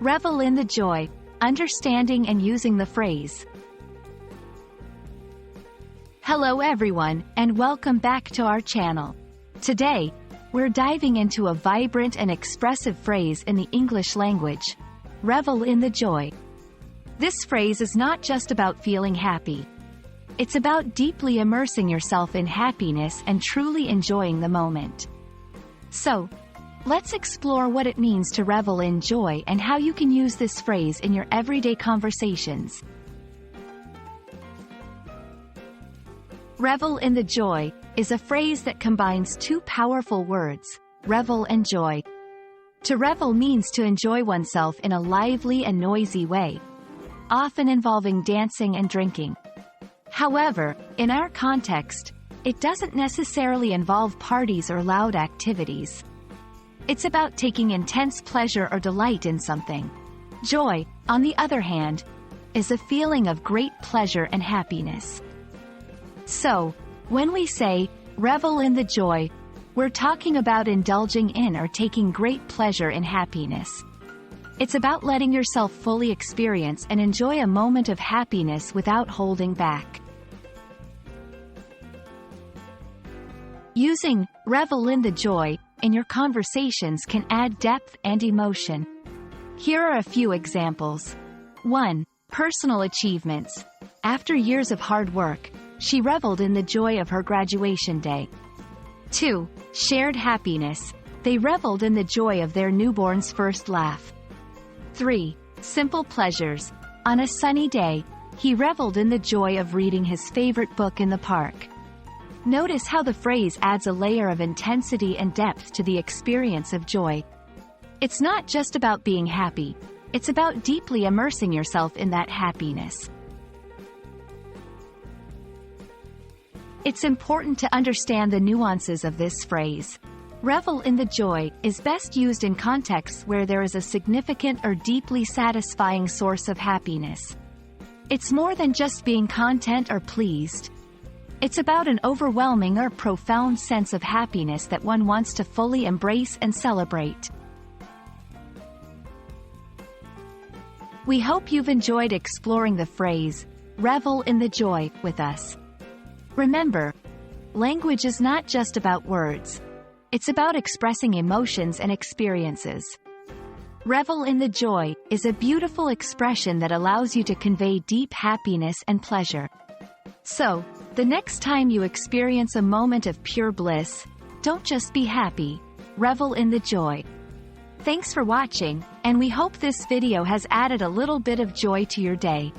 Revel in the joy, understanding and using the phrase. Hello everyone, and welcome back to our channel. Today, we're diving into a vibrant and expressive phrase in the English language. Revel in the joy. This phrase is not just about feeling happy. It's about deeply immersing yourself in happiness and truly enjoying the moment. So, let's explore what it means to revel in joy and how you can use this phrase in your everyday conversations. Revel in the joy is a phrase that combines two powerful words, revel and joy. To revel means to enjoy oneself in a lively and noisy way, often involving dancing and drinking. However, in our context, it doesn't necessarily involve parties or loud activities. It's about taking intense pleasure or delight in something. Joy, on the other hand, is a feeling of great pleasure and happiness. So, when we say, revel in the joy, we're talking about indulging in or taking great pleasure in happiness. It's about letting yourself fully experience and enjoy a moment of happiness without holding back. Using revel in the joy in your conversations can add depth and emotion. Here are a few examples. 1. Personal achievements. After years of hard work, she reveled in the joy of her graduation day. 2. Shared happiness. They reveled in the joy of their newborn's first laugh. 3. Simple pleasures. On a sunny day, he reveled in the joy of reading his favorite book in the park. Notice how the phrase adds a layer of intensity and depth to the experience of joy. It's not just about being happy, it's about deeply immersing yourself in that happiness. It's important to understand the nuances of this phrase. Revel in the joy is best used in contexts where there is a significant or deeply satisfying source of happiness. It's more than just being content or pleased. It's about an overwhelming or profound sense of happiness that one wants to fully embrace and celebrate. We hope you've enjoyed exploring the phrase, revel in the joy, with us. Remember, language is not just about words. It's about expressing emotions and experiences. Revel in the joy is a beautiful expression that allows you to convey deep happiness and pleasure. So, the next time you experience a moment of pure bliss, don't just be happy, revel in the joy. Thanks for watching, and we hope this video has added a little bit of joy to your day.